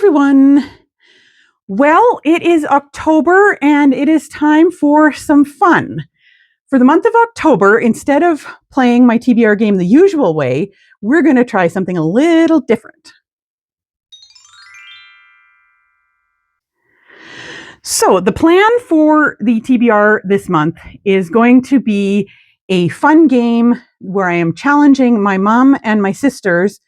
everyone. Well, it is October and it is time for some fun. For the month of October, instead of playing my TBR game the usual way, we're going to try something a little different. So the plan for the TBR this month is going to be a fun game where I am challenging my mom and my sisters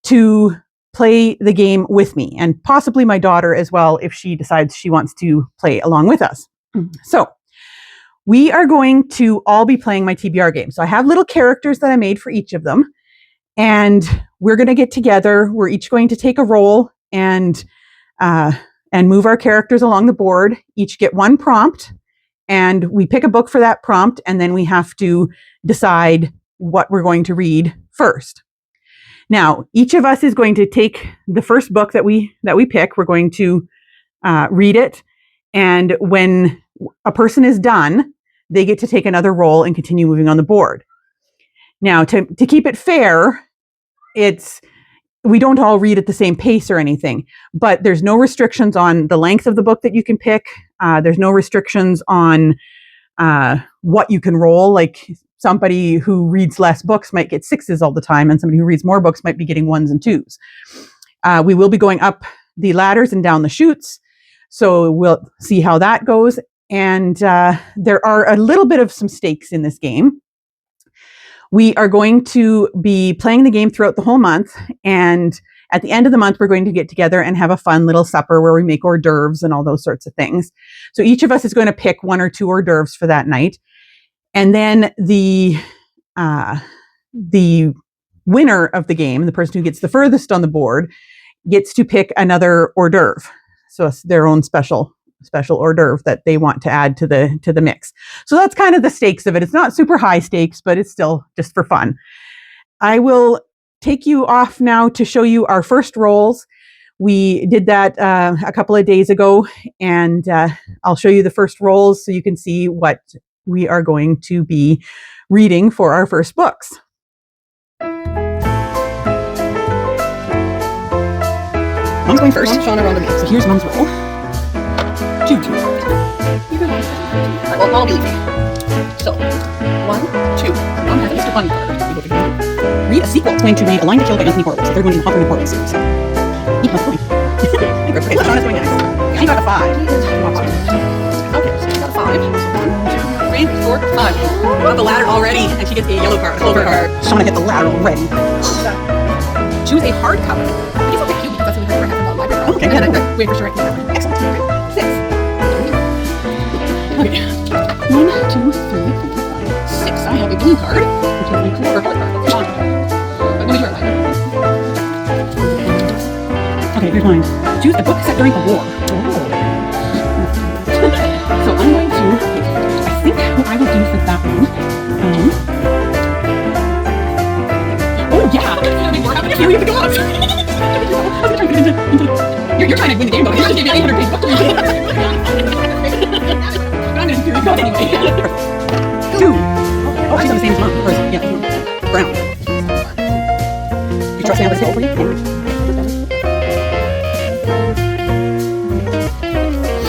to play the game with me, and possibly my daughter as well if she decides she wants to play along with us. So we are going to all be playing my TBR game. So I have little characters that I made for each of them, and we're going to get together. We're each going to take a role and move our characters along the board, each get one prompt, and we pick a book for that prompt, and then we have to decide what we're going to read first. Now, each of us is going to take the first book that we pick. We're going to read it, and when a person is done, they get to take another role and continue moving on the board. Now, to keep it fair, we don't all read at the same pace or anything, but there's no restrictions on the length of the book that you can pick. There's no restrictions on what you can roll. Like somebody who reads less books might get 6s all the time, and somebody who reads more books might be getting 1s and 2s. We will be going up the ladders and down the chutes, so we'll see how that goes. And there are a little bit of some stakes in this game. We are going to be playing the game throughout the whole month, and at the end of the month, we're going to get together and have a fun little supper where we make hors d'oeuvres and all those sorts of things. So each of us is going to pick 1 or 2 hors d'oeuvres for that night. And then the winner of the game, the person who gets the furthest on the board, gets to pick another hors d'oeuvre. So it's their own special hors d'oeuvre that they want to add to the mix. So that's kind of the stakes of it. It's not super high stakes, but it's still just for fun. I will take you off now to show you our first rolls. We did that a couple of days ago, and I'll show you the first rolls so you can see what we are going to be reading for our first books. Mom's going first. Shauna on the so here's Mom's roll. 2. Well, I'll be leaving. So, 1, 2. Mom has a Mr. Bunny card. Read a sequel. It's going to read A Line to Kill by Anthony Horowitz, the third one in the Hawthorne Horowitz series. Eat my point. Okay, so Shauna's going next. She got a 5. Okay, so she got a 5. 1, 2, 3, 4, 5. Got the ladder already, and she gets a yellow card, a silver card. Shauna hit the ladder already. Choose a hardcover. I guess I'll pick you because that's what we heard for the library. Okay, yeah, that's wait for sure. Excellent. 6. Okay. 1, 2, 3, 4, 5, 6. I have a blue card, which is a clever card. But what is your library? Okay, here's mine. Choose a book set during a war. Oh. So I'm going to, I think what I will do for that one, oh yeah! Here we have to go up! You're trying to win the game though. You're just giving me 800 page book to read. But I'm going to do it anyway. 2. Oh, she's on the same as mine. Yeah, brown. You trust me, I'm going to for you?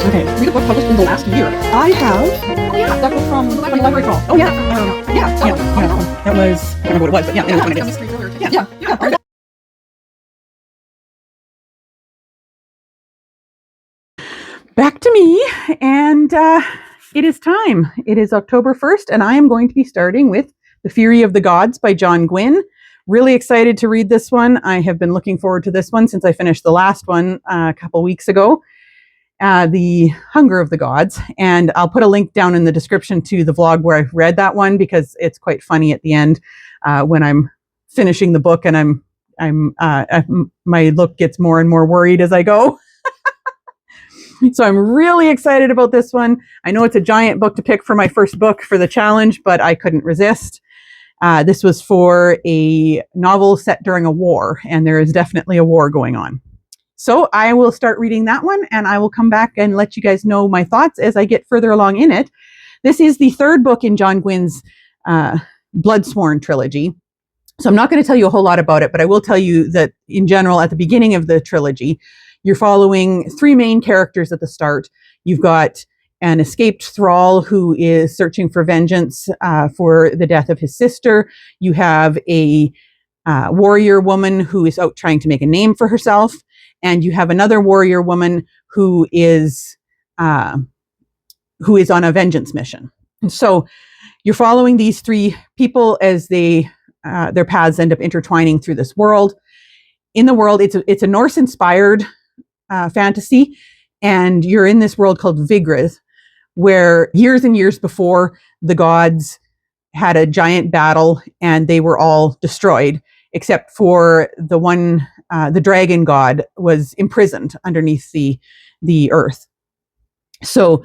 Okay, read a book published in the last year. I have. Oh yeah, that was from the library crawl. Oh yeah. Yeah, that one. That was. I don't remember what it was, but yeah, it was one of those. Yeah. Back to me, and it is time. It is October 1st, and I am going to be starting with The Fury of the Gods by John Gwynne. Really excited to read this one. I have been looking forward to this one since I finished the last one a couple weeks ago. The Hunger of the Gods, and I'll put a link down in the description to the vlog where I've read that one because it's quite funny at the end when I'm finishing the book and my look gets more and more worried as I go. So I'm really excited about this one. I know it's a giant book to pick for my first book for the challenge, but I couldn't resist. This was for a novel set during a war, and there is definitely a war going on. So I will start reading that one, and I will come back and let you guys know my thoughts as I get further along in it. This is the third book in John Gwynne's Bloodsworn trilogy. So I'm not going to tell you a whole lot about it, but I will tell you that in general, at the beginning of the trilogy, you're following three main characters at the start. You've got an escaped thrall who is searching for vengeance for the death of his sister. You have a warrior woman who is out trying to make a name for herself, and you have another warrior woman who is on a vengeance mission. And so you're following these three people as their paths end up intertwining through this world. In the world, it's a Norse-inspired fantasy, and you're in this world called Vigrid, where years and years before, the gods had a giant battle and they were all destroyed, except for the one, the dragon god was imprisoned underneath the earth. So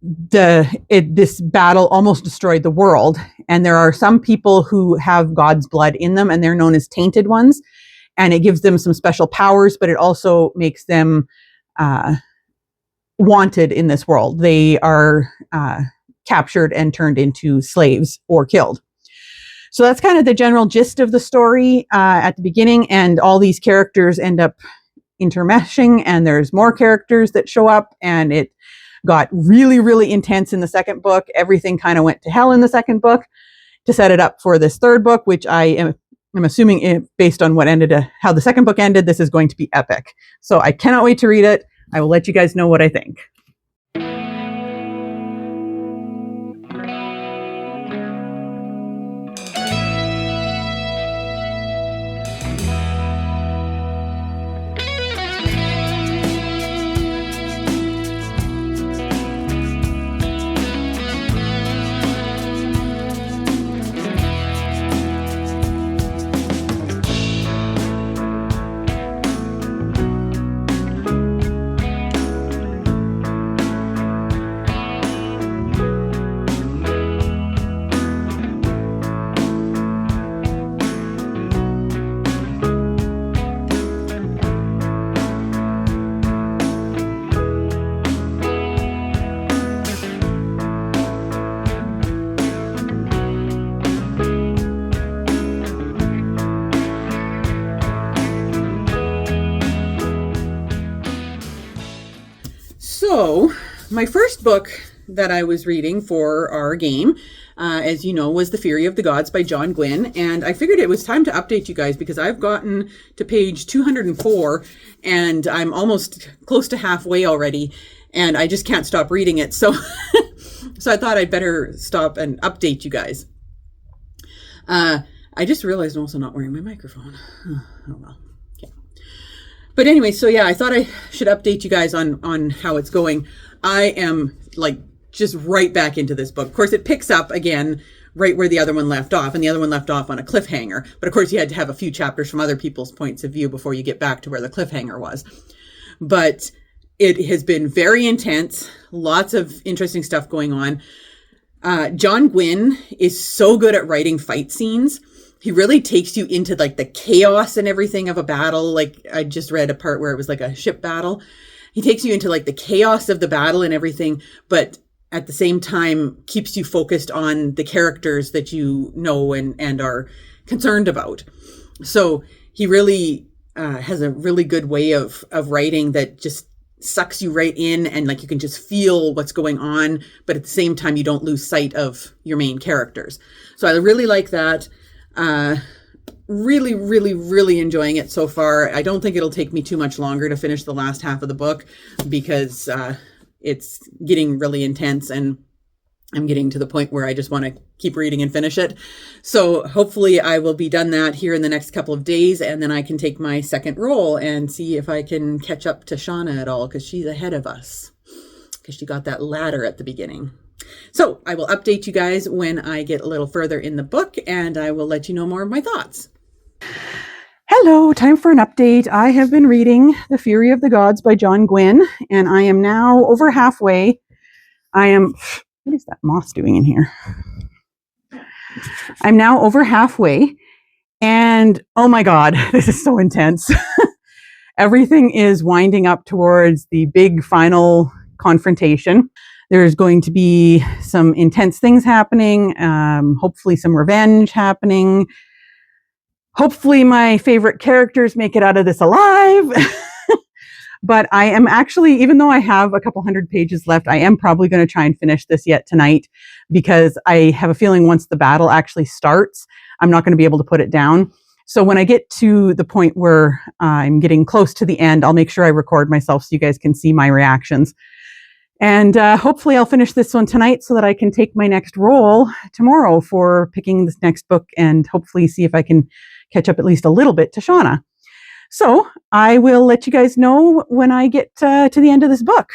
this battle almost destroyed the world, and there are some people who have God's blood in them, and they're known as tainted ones, and it gives them some special powers, but it also makes them wanted in this world. They are captured and turned into slaves or killed. So that's kind of the general gist of the story at the beginning, and all these characters end up intermeshing, and there's more characters that show up, and it got really, really intense in the second book. Everything kind of went to hell in the second book to set it up for this third book, which I'm assuming, based on how the second book ended, this is going to be epic. So I cannot wait to read it. I will let you guys know what I think. So, my first book that I was reading for our game, as you know, was The Fury of the Gods by John Gwynne. And I figured it was time to update you guys because I've gotten to page 204 and I'm almost close to halfway already. And I just can't stop reading it. So, so I thought I'd better stop and update you guys. I just realized I'm also not wearing my microphone. Oh well. But anyway, so yeah, I thought I should update you guys on how it's going. I am just right back into this book. Of course, it picks up again right where the other one left off, and the other one left off on a cliffhanger. But of course, you had to have a few chapters from other people's points of view before you get back to where the cliffhanger was. But it has been very intense, lots of interesting stuff going on. John Gwynne is so good at writing fight scenes. He really takes you into the chaos and everything of a battle. I just read a part where it was like a ship battle. He takes you into the chaos of the battle and everything, but at the same time keeps you focused on the characters that you know and are concerned about. So he really has a really good way of writing that just sucks you right in, and you can just feel what's going on, but at the same time you don't lose sight of your main characters. So I really like that. Really, really, really enjoying it so far. I don't think it'll take me too much longer to finish the last half of the book because it's getting really intense and I'm getting to the point where I just want to keep reading and finish it. So hopefully I will be done that here in the next couple of days, and then I can take my second roll and see if I can catch up to Shauna at all, because she's ahead of us because she got that ladder at the beginning. So I will update you guys when I get a little further in the book, and I will let you know more of my thoughts. Hello, time for an update. I have been reading The Fury of the Gods by John Gwynne, and I am now over halfway. What is that moss doing in here? I'm now over halfway, and oh my God, this is so intense. Everything is winding up towards the big final confrontation. There's going to be some intense things happening, hopefully some revenge happening. Hopefully my favorite characters make it out of this alive. But I am actually, even though I have a couple hundred pages left, I am probably going to try and finish this yet tonight, because I have a feeling once the battle actually starts, I'm not going to be able to put it down. So when I get to the point where I'm getting close to the end, I'll make sure I record myself so you guys can see my reactions. And hopefully I'll finish this one tonight so that I can take my next roll tomorrow for picking this next book, and hopefully see if I can catch up at least a little bit to Shauna. So I will let you guys know when I get to the end of this book.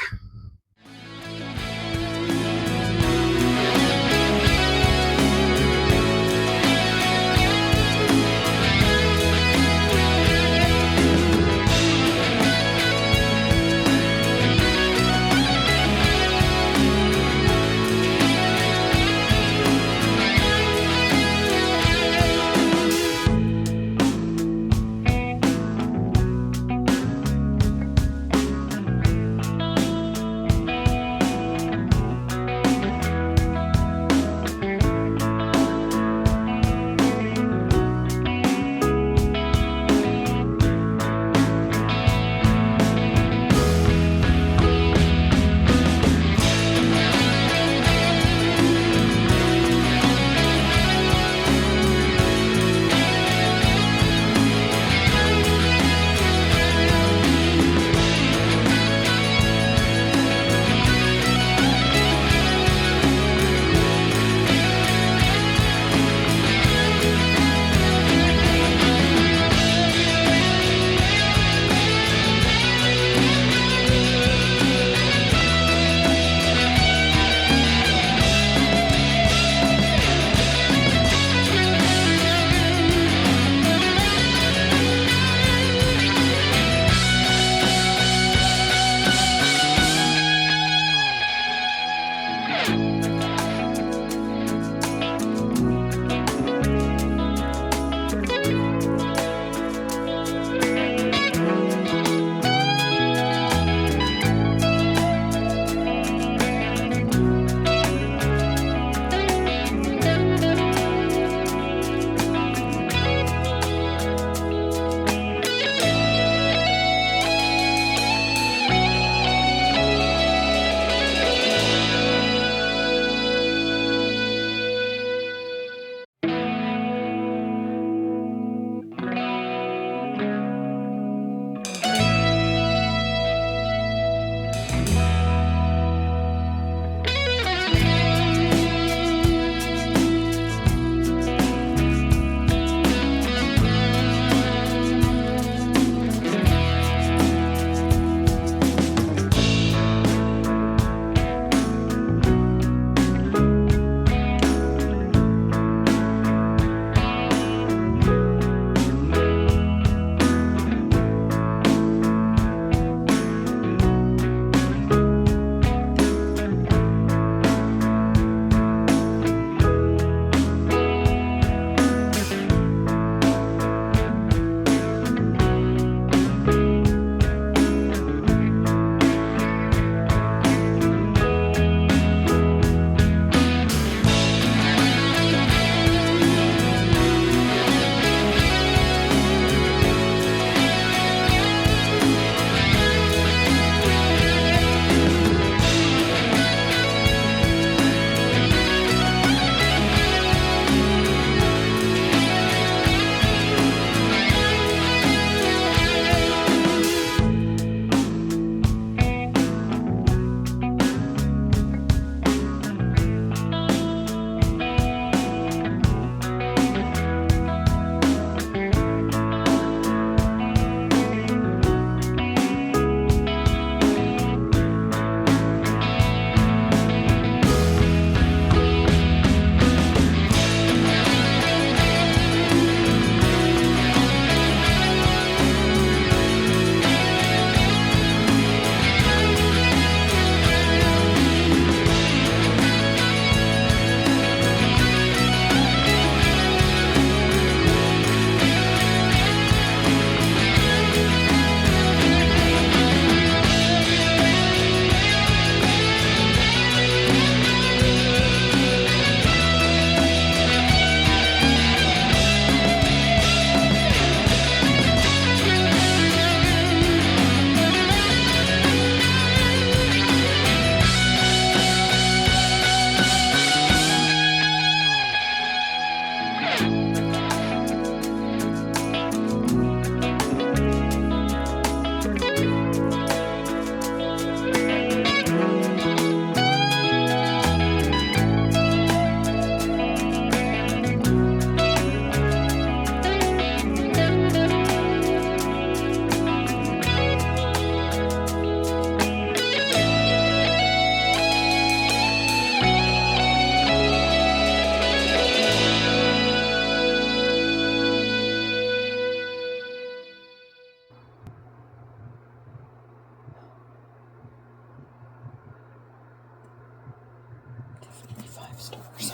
stars.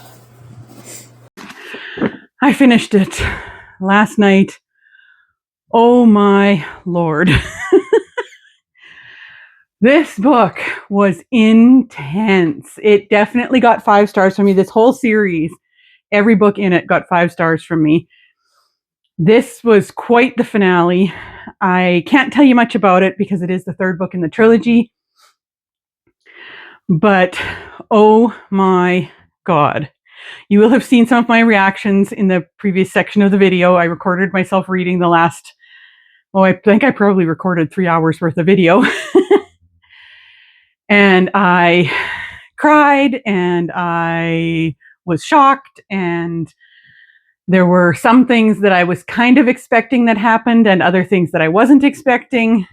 I finished it last night. Oh my Lord. This book was intense. It definitely got 5 stars from me. This whole series, every book in it got 5 stars from me. This was quite the finale. I can't tell you much about it because it is the 3rd book in the trilogy. But oh my God. You will have seen some of my reactions in the previous section of the video. I recorded myself reading the last, I think I probably recorded 3 hours worth of video. And I cried and I was shocked, and there were some things that I was kind of expecting that happened and other things that I wasn't expecting.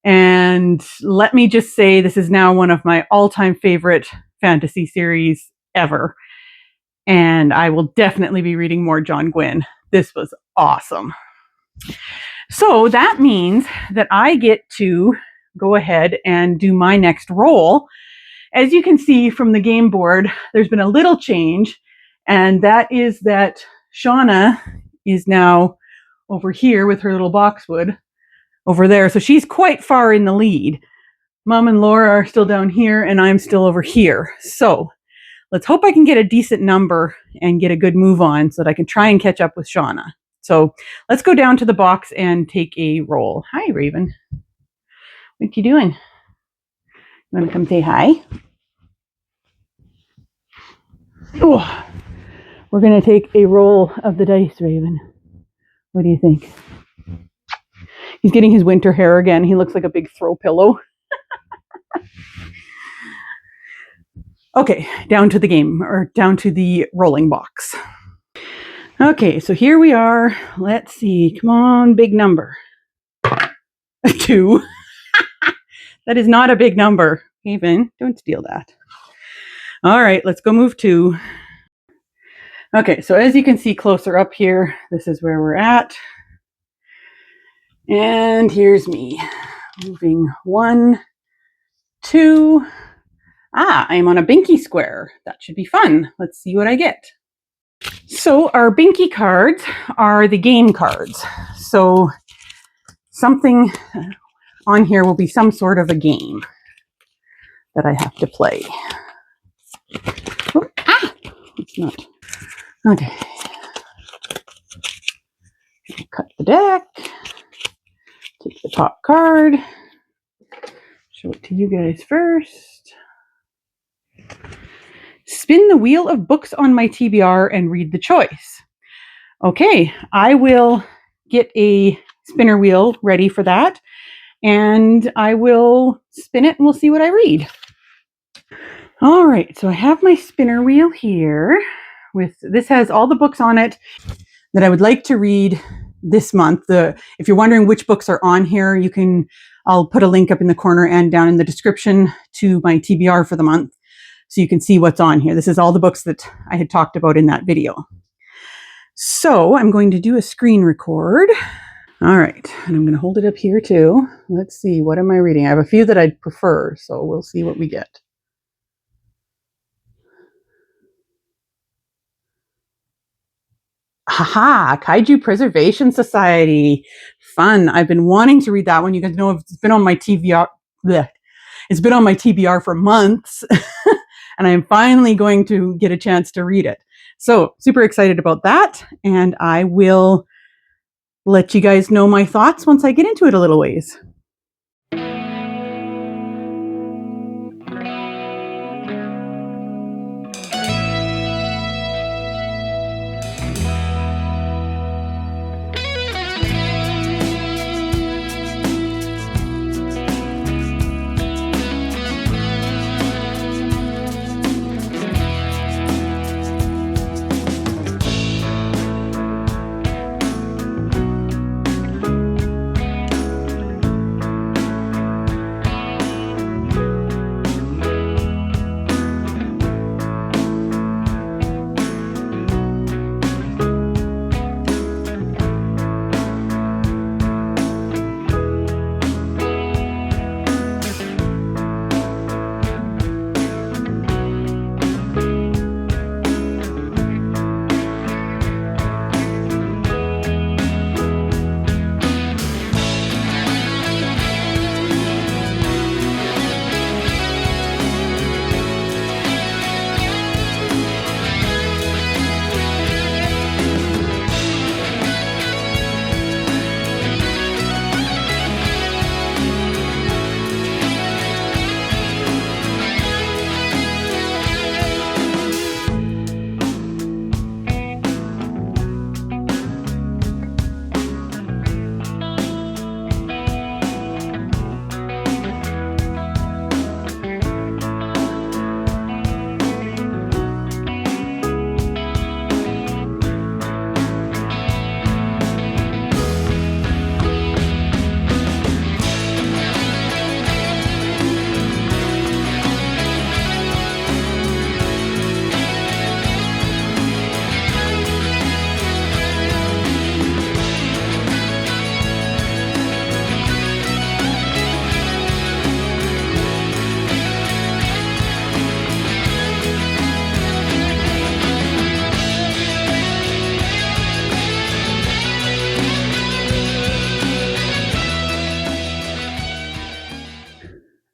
And let me just say, this is now one of my all-time favorite fantasy series ever. And I will definitely be reading more John Gwynne. This was awesome. So that means that I get to go ahead and do my next roll. As you can see from the game board, there's been a little change, and that is that Shauna is now over here with her little boxwood over there. So she's quite far in the lead. Mom and Laura are still down here, and I'm still over here. So let's hope I can get a decent number and get a good move on so that I can try and catch up with Shauna. So let's go down to the box and take a roll. Hi, Raven. What you doing? You want to come say hi? Oh, we're going to take a roll of the dice, Raven. What do you think? He's getting his winter hair again. He looks like a big throw pillow. Okay, down to the game, or down to the rolling box. Okay, so here we are. Let's see. Come on, big number. 2. That is not a big number. Raven, don't steal that. All right, let's go move 2. Okay, so as you can see closer up here, this is where we're at. And here's me. Moving 1, 2. I'm on a Binky square. That should be fun. Let's see what I get. So our Binky cards are the game cards. So something on here will be some sort of a game that I have to play. Oh, it's not. Okay. I'll cut the deck. Take the top card. Show it to you guys first. Spin the wheel of books on my TBR and read the choice. Okay, I will get a spinner wheel ready for that, and I will spin it and we'll see what I read. All right, so I have my spinner wheel here. This has all the books on it that I would like to read this month. If you're wondering which books are on here, I'll put a link up in the corner and down in the description to my TBR for the month, so you can see what's on here. This is all the books that I had talked about in that video. So I'm going to do a screen record. All right, and I'm going to hold it up here too. Let's see, what am I reading? I have a few that I'd prefer, so we'll see what we get. Haha, Kaiju Preservation Society. Fun. I've been wanting to read that one. You guys know it's been on my TBR. It's been on my TBR for months, and I am finally going to get a chance to read it. So super excited about that, and I will let you guys know my thoughts once I get into it a little ways.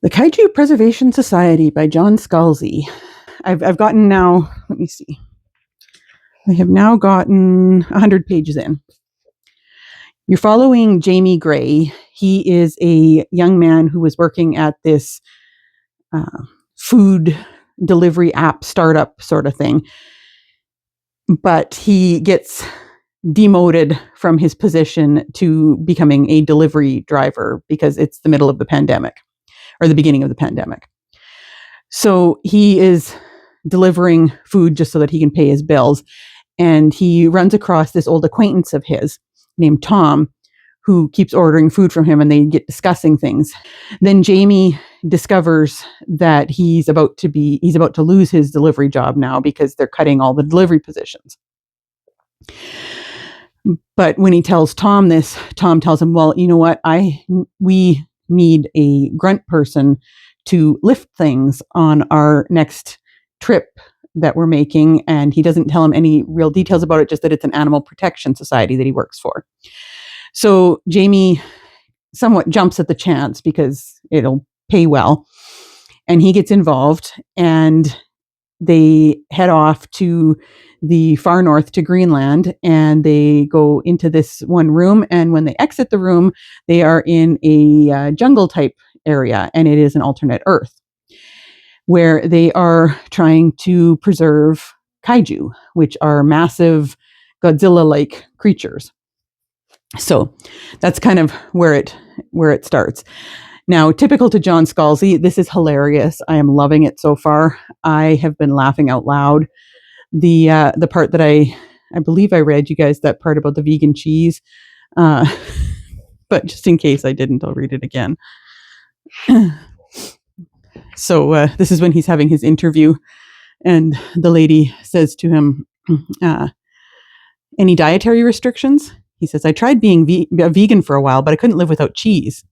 The Kaiju Preservation Society by John Scalzi. I've gotten now, let me see. I have now gotten 100 pages in. You're following Jamie Gray. He is a young man who was working at this food delivery app startup sort of thing. But he gets demoted from his position to becoming a delivery driver because it's the middle of the pandemic or the beginning of the pandemic. So he is delivering food just so that he can pay his bills. And he runs across this old acquaintance of his named Tom, who keeps ordering food from him, and they get discussing things. Then Jamie discovers that he's about to lose his delivery job now because they're cutting all the delivery positions. But when he tells Tom this, Tom tells him, well, you know what? We need a grunt person to lift things on our next trip that we're making. And he doesn't tell him any real details about it, just that it's an animal protection society that he works for. So Jamie somewhat jumps at the chance because it'll pay well. And he gets involved, and they head off to the far north to Greenland, and they go into this one room. And when they exit the room, they are in a jungle type area, and it is an alternate Earth where they are trying to preserve kaiju, which are massive Godzilla-like creatures. So that's kind of where it starts. Now, typical to John Scalzi, this is hilarious. I am loving it so far. I have been laughing out loud. The part that I believe I read you guys that part about the vegan cheese, but just in case I didn't, I'll read it again. So this is when he's having his interview, and the lady says to him, "Any dietary restrictions?" He says, "I tried being a vegan for a while, but I couldn't live without cheese."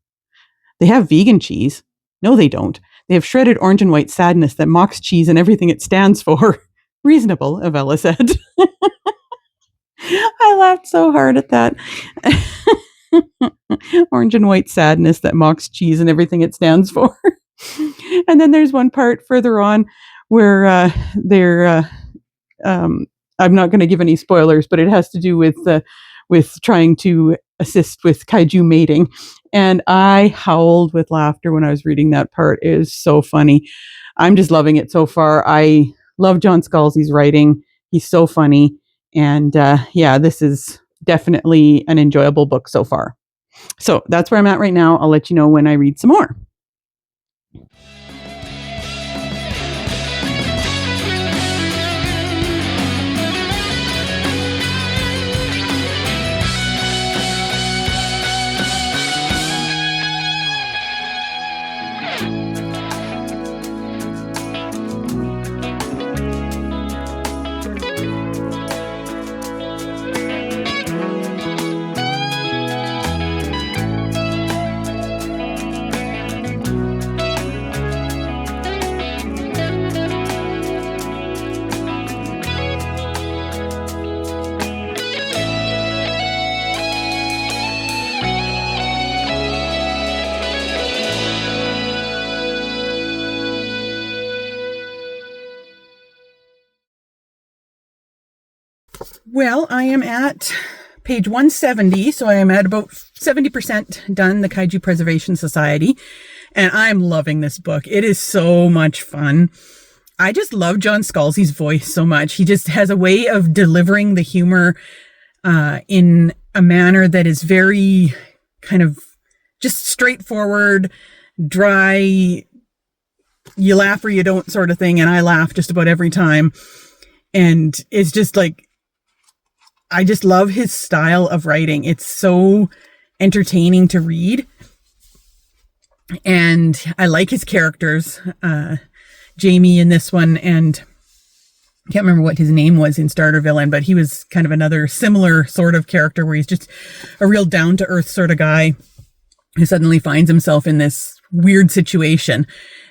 "They have vegan cheese." "No, they don't. They have shredded orange and white sadness that mocks cheese and everything it stands for." "Reasonable," Avella said. I laughed so hard at that. Orange and white sadness that mocks cheese and everything it stands for. And then there's one part further on where they're I'm not going to give any spoilers, but it has to do with trying to assist with kaiju mating. And I howled with laughter when I was reading that part. It is so funny. I'm just loving it so far. I love John Scalzi's writing. He's so funny. And this is definitely an enjoyable book so far. So that's where I'm at right now. I'll let you know when I read some more. Well, I am at page 170, so I am at about 70% done, the Kaiju Preservation Society, and I'm loving this book. It is so much fun. I just love John Scalzi's voice so much. He just has a way of delivering the humor in a manner that is very kind of just straightforward, dry, you laugh or you don't sort of thing, and I laugh just about every time. And it's just like, I just love his style of writing. It's so entertaining to read. And I like his characters. Jamie in this one, and I can't remember what his name was in Starter Villain, but he was kind of another similar sort of character where he's just a real down-to-earth sort of guy who suddenly finds himself in this weird situation.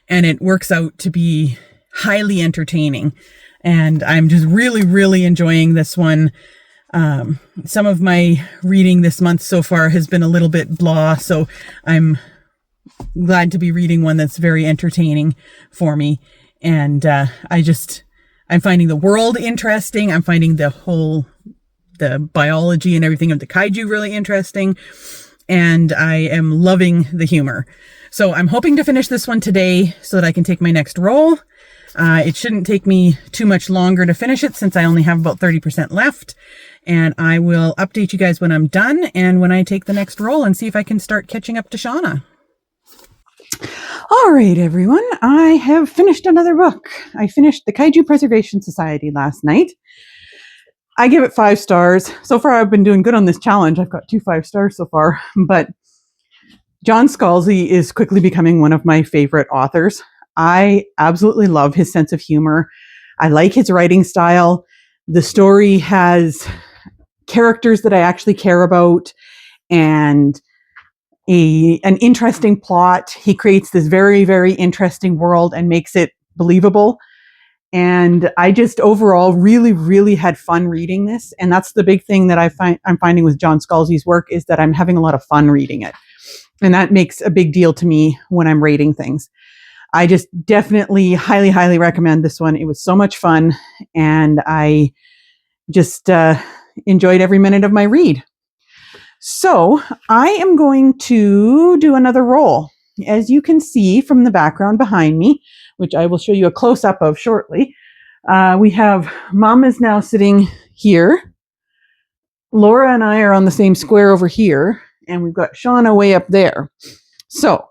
And it works out to be highly entertaining. And I'm just really, really enjoying this one. Some of my reading this month so far has been a little bit blah, so I'm glad to be reading one that's very entertaining for me. And I'm finding the world interesting. I'm finding the biology and everything of the kaiju really interesting. And I am loving the humor. So I'm hoping to finish this one today so that I can take my next roll. It shouldn't take me too much longer to finish it since I only have about 30% left. And I will update you guys when I'm done and when I take the next roll and see if I can start catching up to Shauna. All right, everyone. I have finished another book. I finished The Kaiju Preservation Society last night. I give it 5 stars. So far, I've been doing good on this challenge. I've got 2 5 stars so far. But John Scalzi is quickly becoming one of my favorite authors. I absolutely love his sense of humor. I like his writing style. The story has characters that I actually care about and an interesting plot. He creates this very, very interesting world and makes it believable. And I just overall really, really had fun reading this. And that's the big thing that I'm finding with John Scalzi's work is that I'm having a lot of fun reading it. And that makes a big deal to me when I'm rating things. I just definitely highly, highly recommend this one. It was so much fun. And I just enjoyed every minute of my read. So I am going to do another roll. As you can see from the background behind me, which I will show you a close-up of shortly, we have Mom is now sitting here. Laura and I are on the same square over here, and we've got Shauna way up there. So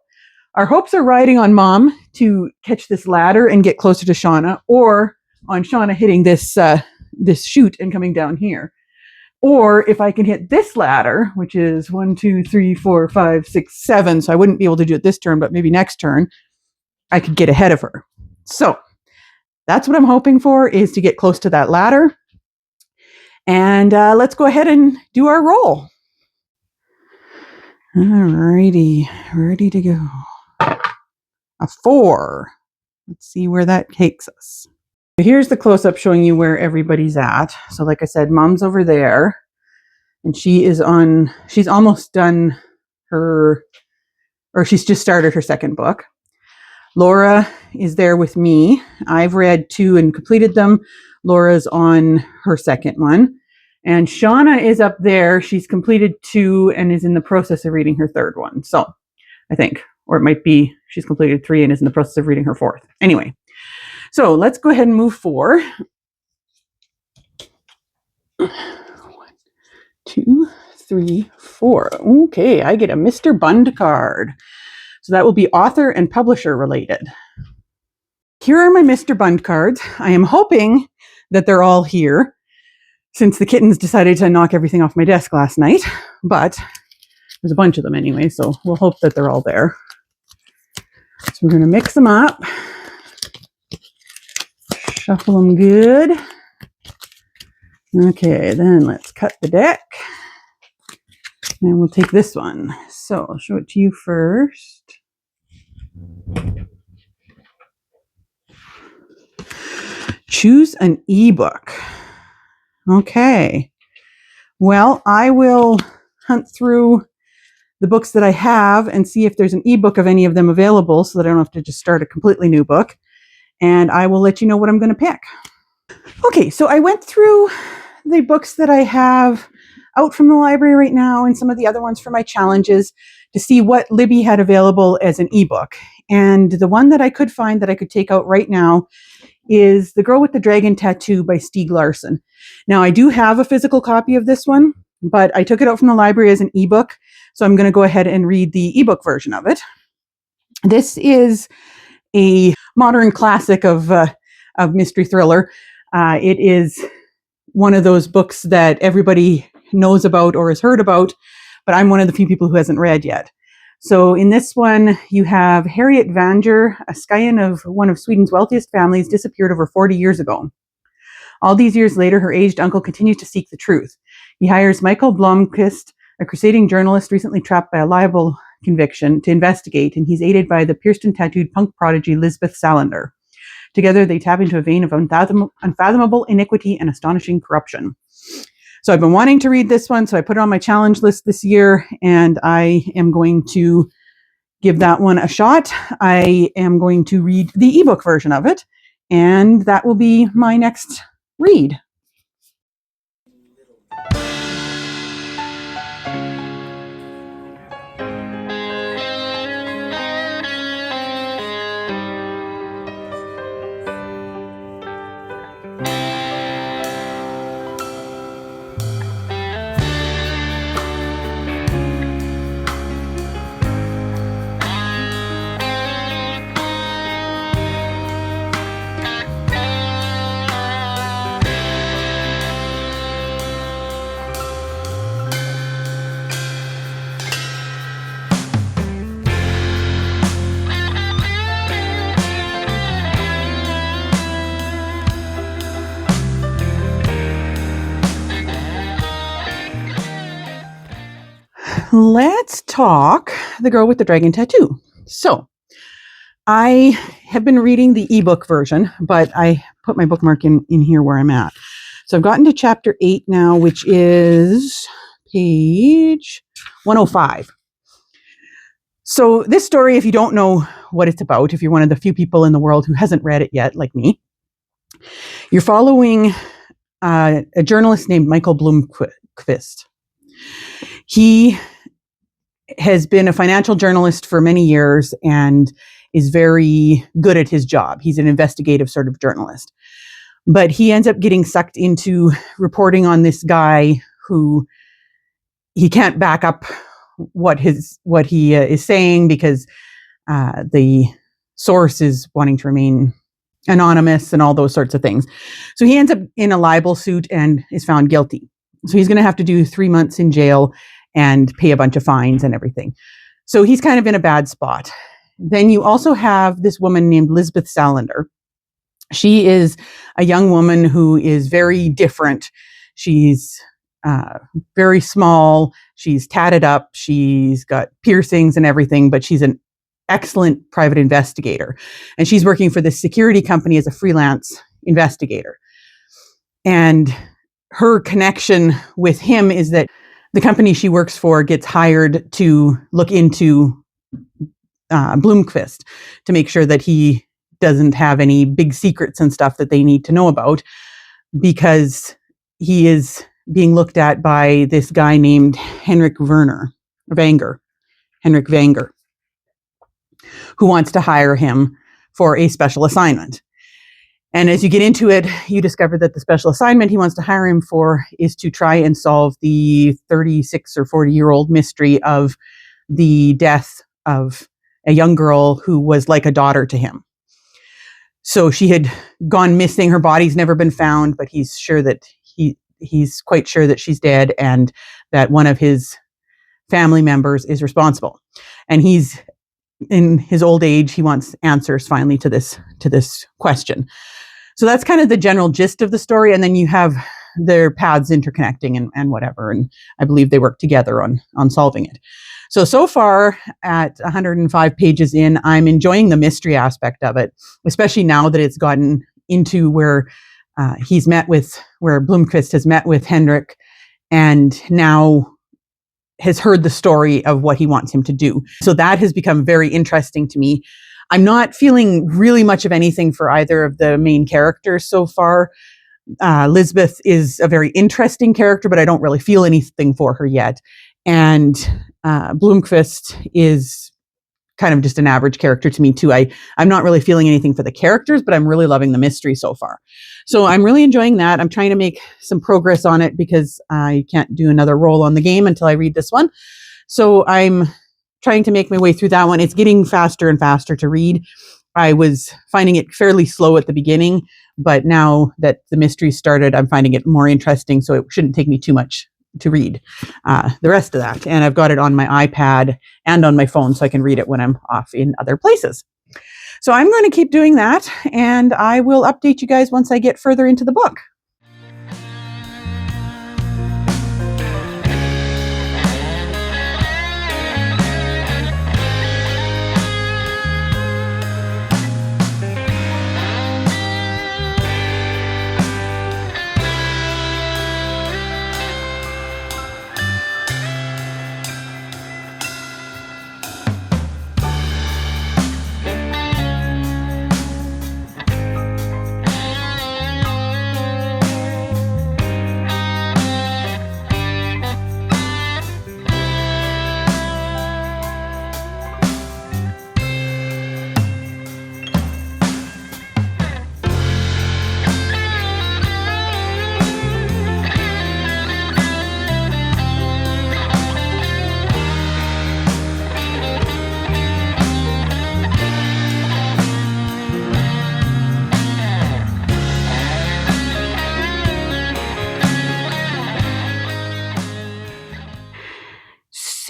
our hopes are riding on Mom to catch this ladder and get closer to Shauna, or on Shauna hitting this chute and coming down here. Or if I can hit this ladder, which is 1, 2, 3, 4, 5, 6, 7, so I wouldn't be able to do it this turn, but maybe next turn, I could get ahead of her. So that's what I'm hoping for, is to get close to that ladder. And let's go ahead and do our roll. Alrighty, ready to go. A 4. Let's see where that takes us. Here's the close-up showing you where everybody's at. So like I said, Mom's over there. And she's almost done she's just started her second book. Laura is there with me. I've read 2 and completed them. Laura's on her second one. And Shauna is up there. She's completed 2 and is in the process of reading her third one. So I think, or it might be she's completed 3 and is in the process of reading her fourth. Anyway, so let's go ahead and move 4. 1, 2, 3, 4. Okay, I get a Mr. Bund card. So that will be author and publisher related. Here are my Mr. Bund cards. I am hoping that they're all here since the kittens decided to knock everything off my desk last night. But there's a bunch of them anyway, so we'll hope that they're all there. So we're going to mix them up. Shuffle them good. Okay, then let's cut the deck. And we'll take this one. So I'll show it to you first. Choose an ebook. Okay. Well, I will hunt through the books that I have and see if there's an ebook of any of them available so that I don't have to just start a completely new book. And I will let you know what I'm going to pick. Okay, so I went through the books that I have out from the library right now and some of the other ones for my challenges to see what Libby had available as an ebook. And the one that I could find that I could take out right now is The Girl with the Dragon Tattoo by Stieg Larsson. Now, I do have a physical copy of this one, but I took it out from the library as an ebook, so I'm going to go ahead and read the ebook version of it. This is a modern classic of mystery thriller. It is one of those books that everybody knows about or has heard about, but I'm one of the few people who hasn't read yet. So in this one, you have Harriet Vanger, a scion of one of Sweden's wealthiest families, disappeared over 40 years ago. All these years later, her aged uncle continues to seek the truth. He hires Michael Blomqvist, a crusading journalist recently trapped by a libel conviction, to investigate, and he's aided by the pierced-and-tattooed punk prodigy Lisbeth Salander. Together, they tap into a vein of unfathomable iniquity and astonishing corruption. So I've been wanting to read this one, so I put it on my challenge list this year, and I am going to give that one a shot. I am going to read the ebook version of it, and that will be my next read. Let's talk The Girl with the Dragon Tattoo. So, I have been reading the ebook version, but I put my bookmark in here where I'm at. So I've gotten to chapter 8 now, which is page 105. So this story, if you don't know what it's about, if you're one of the few people in the world who hasn't read it yet, like me, you're following a journalist named Michael Bloomquist. He has been a financial journalist for many years and is very good at his job. He's an investigative sort of journalist. But he ends up getting sucked into reporting on this guy who he can't back up what he is saying because the source is wanting to remain anonymous and all those sorts of things. So he ends up in a libel suit and is found guilty. So he's going to have to do 3 months in jail and pay a bunch of fines and everything. So he's kind of in a bad spot. Then you also have this woman named Lisbeth Salander. She is a young woman who is very different. She's very small. She's tatted up. She's got piercings and everything, but she's an excellent private investigator. And she's working for this security company as a freelance investigator. And her connection with him is that the company she works for gets hired to look into Bloomquist to make sure that he doesn't have any big secrets and stuff that they need to know about, because he is being looked at by this guy named Henrik Vanger, who wants to hire him for a special assignment. And as you get into it, you discover that the special assignment he wants to hire him for is to try and solve the 36 or 40-year-old mystery of the death of a young girl who was like a daughter to him. So she had gone missing. Her body's never been found, but he's quite sure that she's dead and that one of his family members is responsible. And he's in his old age, he wants answers finally to this question. So that's kind of the general gist of the story. And then you have their paths interconnecting and whatever. And I believe they work together on solving it. So far at 105 pages in, I'm enjoying the mystery aspect of it, especially now that it's gotten into where where Bloomquist has met with Henrik and now has heard the story of what he wants him to do. So that has become very interesting to me. I'm not feeling really much of anything for either of the main characters so far. Lisbeth is a very interesting character, but I don't really feel anything for her yet. And Bloomquist is kind of just an average character to me too. I'm not really feeling anything for the characters, but I'm really loving the mystery so far. So I'm really enjoying that. I'm trying to make some progress on it because I can't do another roll on the game until I read this one. So I'm trying to make my way through that one. It's getting faster and faster to read. I was finding it fairly slow at the beginning, but now that the mystery started, I'm finding it more interesting. So it shouldn't take me too much to read the rest of that. And I've got it on my iPad and on my phone so I can read it when I'm off in other places. So I'm going to keep doing that, and I will update you guys once I get further into the book.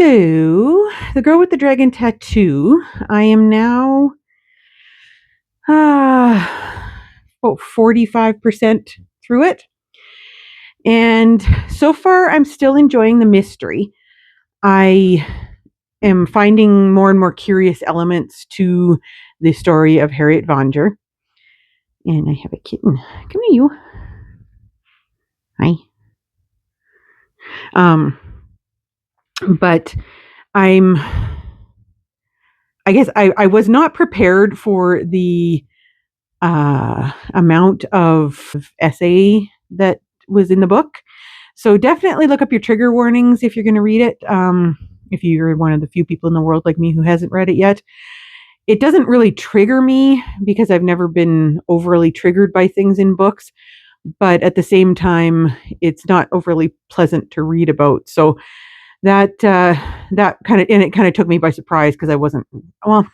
So, The Girl with the Dragon Tattoo, I am now about 45% through it. And so far, I'm still enjoying the mystery. I am finding more and more curious elements to the story of Harriet Vonger. And I have a kitten. Come here, you. Hi. But I guess I was not prepared for the amount of essay that was in the book. So definitely look up your trigger warnings if you're going to read it. If you're one of the few people in the world like me who hasn't read it yet. It doesn't really trigger me because I've never been overly triggered by things in books, but at the same time, it's not overly pleasant to read about. So that it kind of took me by surprise because I wasn't, well,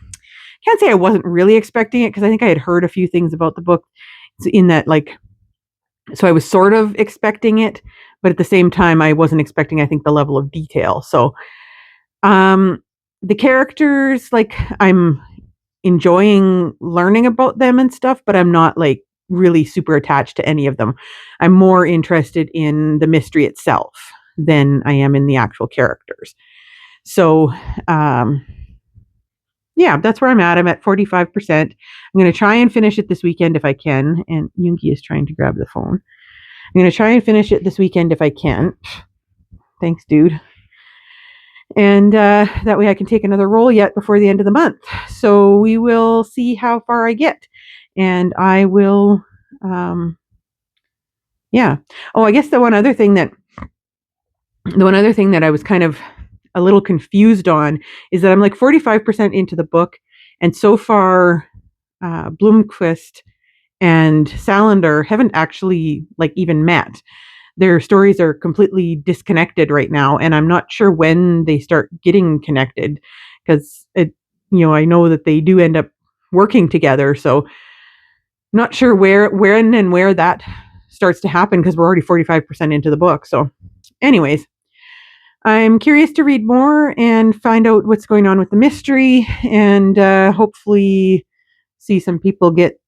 can't say I wasn't really expecting it because I think I had heard a few things about the book in that, like, so I was sort of expecting it, but at the same time, I wasn't expecting, I think, the level of detail. So, the characters, like, I'm enjoying learning about them and stuff, but I'm not like really super attached to any of them. I'm more interested in the mystery itself than I am in the actual characters. So, yeah, that's where I'm at. I'm at 45%. I'm going to try and finish it this weekend if I can. And Yungi is trying to grab the phone. I'm going to try and finish it this weekend if I can. Thanks, dude. And that way I can take another roll yet before the end of the month. So we will see how far I get. And I will, yeah. Oh, I guess the one other thing that I was kind of a little confused on is that I'm like 45% into the book. And so far, Bloomquist and Salander haven't actually like even met. Their stories are completely disconnected right now, and I'm not sure when they start getting connected because I know that they do end up working together. So not sure when and where that starts to happen because we're already 45% into the book. So anyways, I'm curious to read more and find out what's going on with the mystery and hopefully see some people get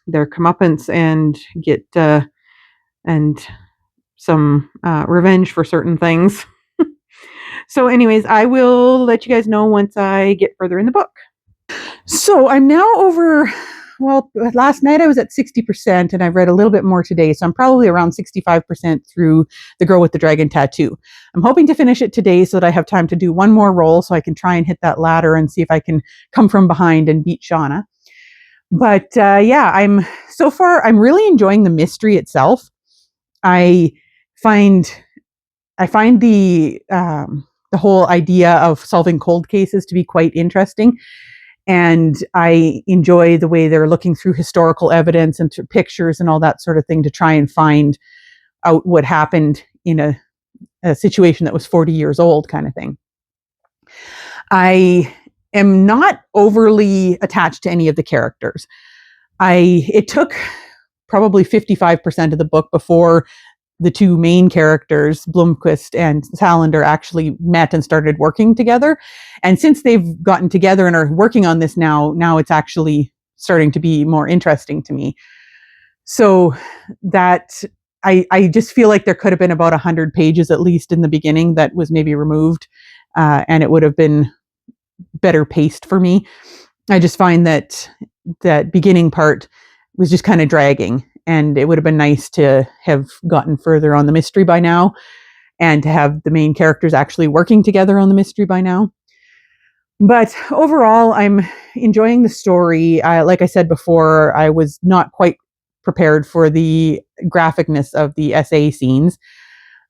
their comeuppance and get and some revenge for certain things. So anyways, I will let you guys know once I get further in the book. So I'm now over, well, last night I was at 60% and I've read a little bit more today. So I'm probably around 65% through The Girl with the Dragon Tattoo. I'm hoping to finish it today so that I have time to do one more roll so I can try and hit that ladder and see if I can come from behind and beat Shauna. But yeah, I'm really enjoying the mystery itself. I find the whole idea of solving cold cases to be quite interesting. And I enjoy the way they're looking through historical evidence and through pictures and all that sort of thing to try and find out what happened in a situation that was 40 years old kind of thing. I am not overly attached to any of the characters. It took probably 55% of the book before the two main characters, Bloomquist and Salander, actually met and started working together. And since they've gotten together and are working on this now it's actually starting to be more interesting to me. So that I just feel like there could have been about 100 pages at least in the beginning that was maybe removed, and it would have been better paced for me. I just find that beginning part was just kind of dragging, and it would have been nice to have gotten further on the mystery by now and to have the main characters actually working together on the mystery by now. But overall, I'm enjoying the story. Like I said before, I was not quite prepared for the graphicness of the SA scenes.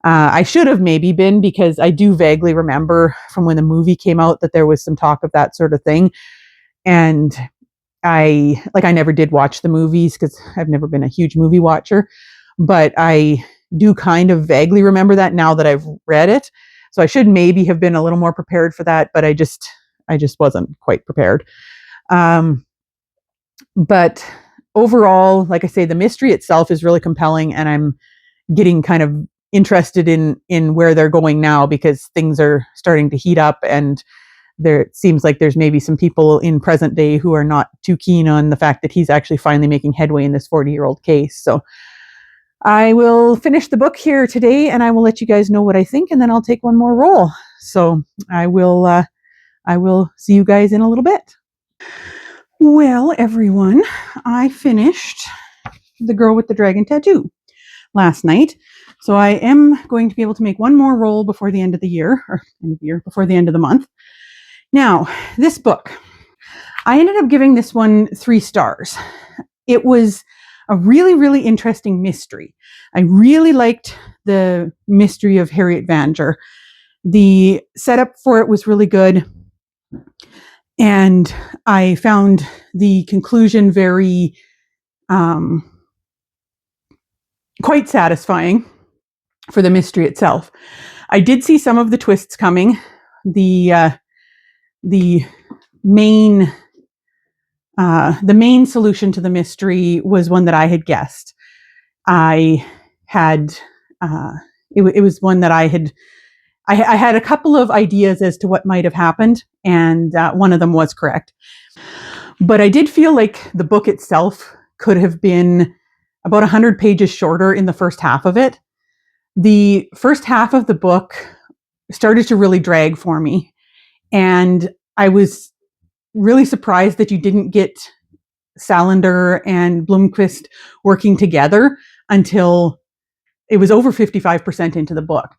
I should have maybe been, because I do vaguely remember from when the movie came out that there was some talk of that sort of thing. And I never did watch the movies because I've never been a huge movie watcher, but I do kind of vaguely remember that now that I've read it. So I should maybe have been a little more prepared for that, but I just wasn't quite prepared. But overall, like I say, the mystery itself is really compelling, and I'm getting kind of interested in where they're going now, because things are starting to heat up, and there it seems like there's maybe some people in present day who are not too keen on the fact that he's actually finally making headway in this 40-year-old case. So I will finish the book here today, and I will let you guys know what I think, and then I'll take one more roll. So I will see you guys in a little bit. Well, everyone, I finished The Girl with the Dragon Tattoo last night. So I am going to be able to make one more roll before the end of the year, before the end of the month. Now, this book, I ended up giving this one 3 stars. It was a really, really interesting mystery. I really liked the mystery of Harriet Vanger. The setup for it was really good. And I found the conclusion very quite satisfying for the mystery itself. I did see some of the twists coming. The main solution to the mystery was one that I had guessed. I had it was one that I had a couple of ideas as to what might have happened, and one of them was correct. But I did feel like the book itself could have been about 100 pages shorter in the first half of it. The first half of the book started to really drag for me, and I was really surprised that you didn't get Salander and Blomkvist working together until it was over 55% into the book.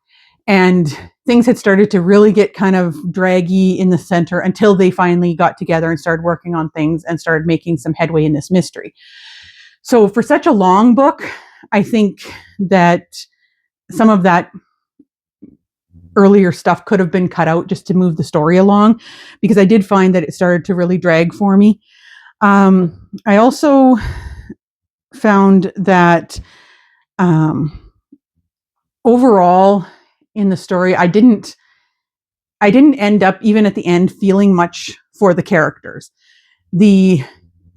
And things had started to really get kind of draggy in the center until they finally got together and started working on things and started making some headway in this mystery. So for such a long book, I think that some of that earlier stuff could have been cut out just to move the story along, because I did find that it started to really drag for me. I also found that overall in the story, I didn't end up, even at the end, feeling much for the characters. The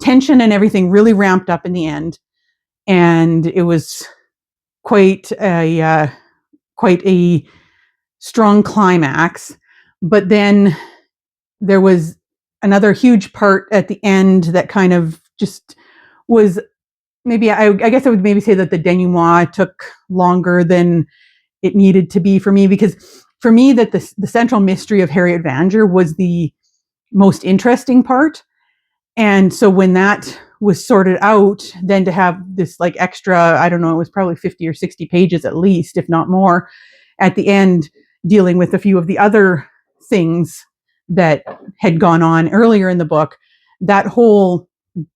tension and everything really ramped up in the end, and it was quite a strong climax. But then there was another huge part at the end that kind of just was maybe, I guess I would maybe say that the denouement took longer than it needed to be for me, because for me that the central mystery of Harriet Vanger was the most interesting part. And so when that was sorted out, then to have this like extra, I don't know, it was probably 50 or 60 pages at least, if not more, at the end, dealing with a few of the other things that had gone on earlier in the book, that whole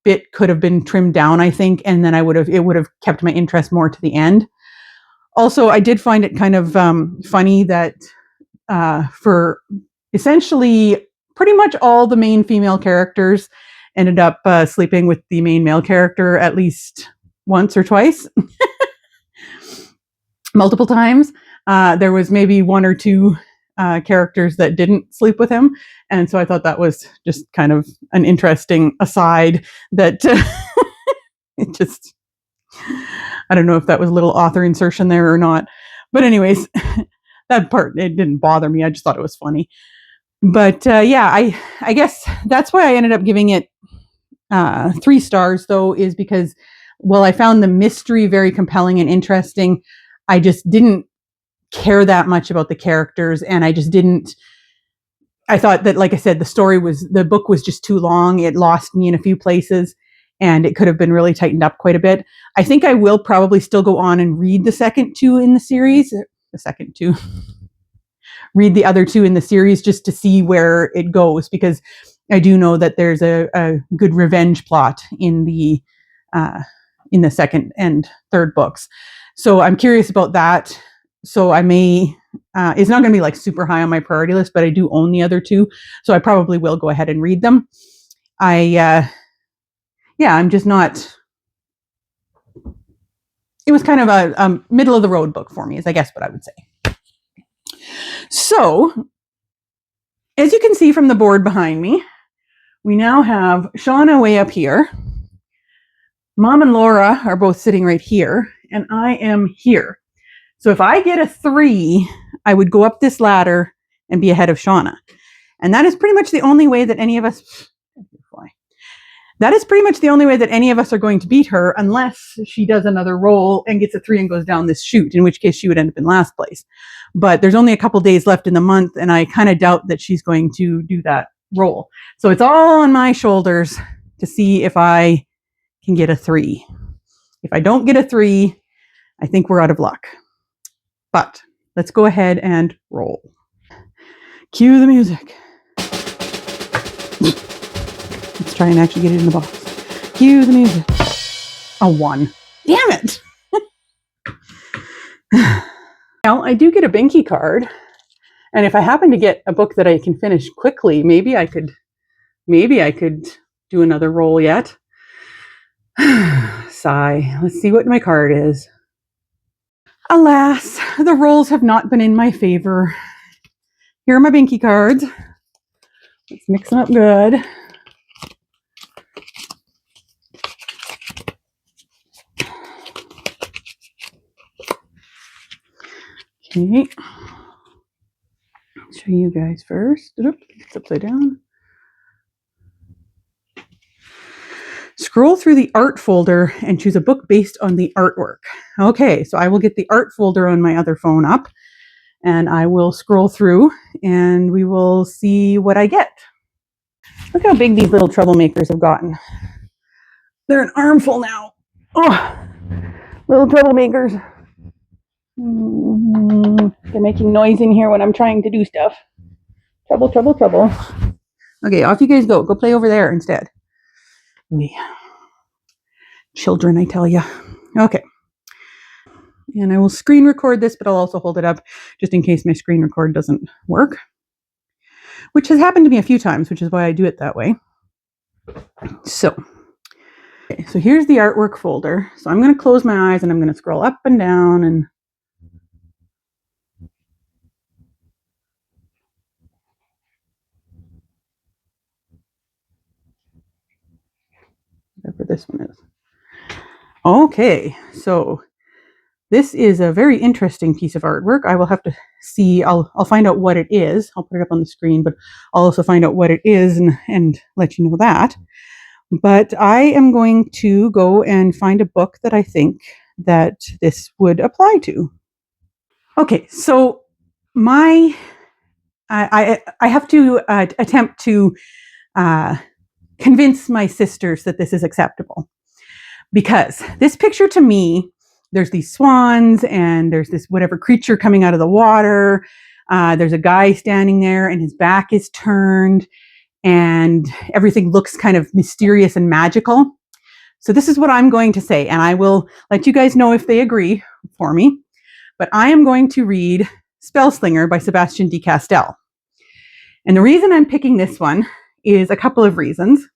bit could have been trimmed down, I think, and then it would have kept my interest more to the end. Also, I did find it kind of funny that for essentially pretty much all the main female characters ended up sleeping with the main male character at least once or twice, multiple times. There was maybe one or two characters that didn't sleep with him. And so I thought that was just kind of an interesting aside that it just, I don't know if that was a little author insertion there or not. But anyways, that part, it didn't bother me. I just thought it was funny. But yeah, I guess that's why I ended up giving it 3 stars, though, is because, while I found the mystery very compelling and interesting, I just didn't care that much about the characters, and I thought that, like I said, the book was just too long. It lost me in a few places, and it could have been really tightened up quite a bit. I think I will probably still go on and read the second 2 in the series. Read the other 2 in the series just to see where it goes, because I do know that there's a good revenge plot in the second and third books. So I'm curious about that. So I may, it's not going to be like super high on my priority list, but I do own the other 2. So I probably will go ahead and read them. I'm just not, it was kind of a middle of the road book for me, is I guess what I would say. So as you can see from the board behind me, we now have Shauna way up here. Mom and Laura are both sitting right here, and I am here. So if I get a 3, I would go up this ladder and be ahead of Shauna. And that is pretty much the only way that any of us that is pretty much the only way that any of us are going to beat her, unless she does another roll and gets a 3 and goes down this chute, in which case she would end up in last place. But there's only a couple days left in the month, and I kind of doubt that she's going to do that roll. So it's all on my shoulders to see if I can get a 3. If I don't get a 3, I think we're out of luck. But let's go ahead and roll. Cue the music. Let's try and actually get it in the box. Cue the music. A 1. Damn it. Well, I do get a Binky card. And if I happen to get a book that I can finish quickly, maybe I could do another roll yet. Sigh. Let's see what my card is. Alas, the rolls have not been in my favor. Here are my Binky cards. Let's mix them up good. Okay. Show you guys first. It's upside down. Scroll through the art folder and choose a book based on the artwork. Okay, so I will get the art folder on my other phone up, and I will scroll through, and we will see what I get. Look how big these little troublemakers have gotten. They're an armful now. Oh, little troublemakers. They're making noise in here when I'm trying to do stuff. Trouble, trouble, trouble. Okay, off you guys go. Go play over there instead. Children, I tell you. Okay. And I will screen record this, but I'll also hold it up just in case my screen record doesn't work, which has happened to me a few times, which is why I do it that way. So here's the artwork folder. So I'm going to close my eyes and I'm going to scroll up and down and whatever this one is. Okay, so this is a very interesting piece of artwork. I will have to see, I'll find out what it is. I'll put it up on the screen, but I'll also find out what it is and let you know that. But I am going to go and find a book that I think that this would apply to. Okay, so I have to attempt to convince my sisters that this is acceptable. Because this picture to me, there's these swans and there's this whatever creature coming out of the water. There's a guy standing there and his back is turned and everything looks kind of mysterious and magical. So this is what I'm going to say, and I will let you guys know if they agree for me. But I am going to read Spellslinger by Sebastian de Castell. And the reason I'm picking this one is a couple of reasons.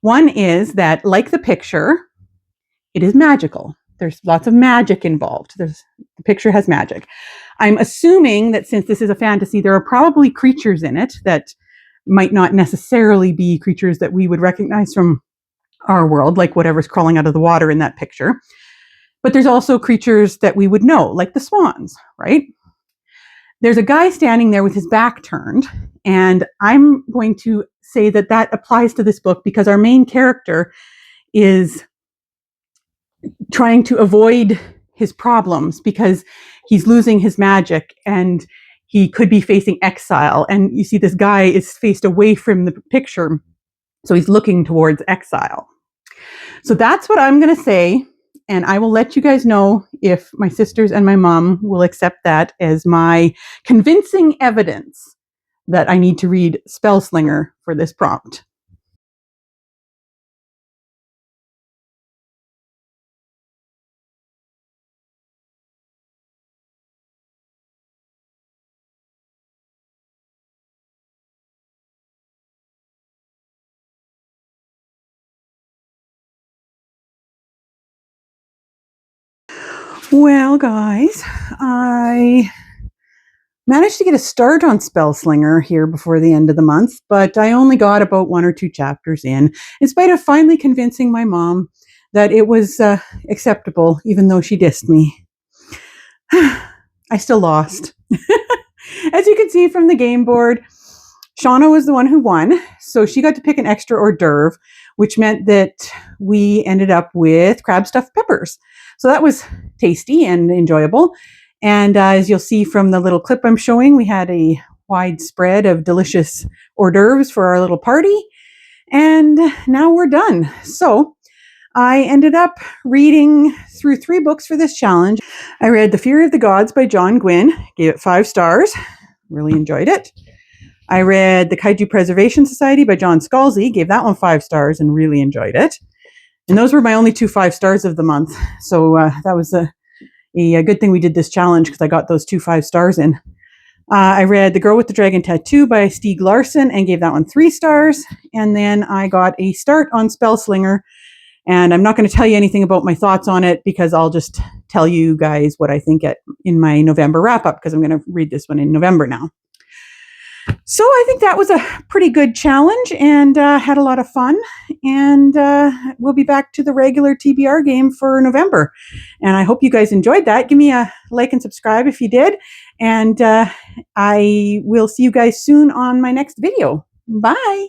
One is that, like the picture, it is magical. There's lots of magic involved. The picture has magic. I'm assuming that since this is a fantasy, there are probably creatures in it that might not necessarily be creatures that we would recognize from our world, like whatever's crawling out of the water in that picture. But there's also creatures that we would know, like the swans, right? There's a guy standing there with his back turned, and I'm going to say that that applies to this book because our main character is trying to avoid his problems because he's losing his magic and he could be facing exile. And you see this guy is faced away from the picture, so he's looking towards exile. So that's what I'm going to say, and I will let you guys know if my sisters and my mom will accept that as my convincing evidence that I need to read Spellslinger for this prompt. Well, guys, I managed to get a start on Spellslinger here before the end of the month, but I only got about 1 or 2 chapters in spite of finally convincing my mom that it was acceptable, even though she dissed me. I still lost. As you can see from the game board, Shauna was the one who won, so she got to pick an extra hors d'oeuvre, which meant that we ended up with crab stuffed peppers. So that was tasty and enjoyable. And as you'll see from the little clip I'm showing, we had a wide spread of delicious hors d'oeuvres for our little party. And now we're done. So I ended up reading through 3 books for this challenge. I read The Fear of the Gods by John Gwynne, gave it 5 stars, really enjoyed it. I read The Kaiju Preservation Society by John Scalzi, gave that one 5 stars and really enjoyed it. And those were my only 2 5 stars of the month. So that was a good thing we did this challenge because I got those 2 5 stars in. I read The Girl with the Dragon Tattoo by Stieg Larsson and gave that one 3 stars. And then I got a start on Spellslinger. And I'm not going to tell you anything about my thoughts on it because I'll just tell you guys what I think in my November wrap up because I'm going to read this one in November now. So I think that was a pretty good challenge and had a lot of fun. And we'll be back to the regular TBR game for November. And I hope you guys enjoyed that. Give me a like and subscribe if you did. And I will see you guys soon on my next video. Bye.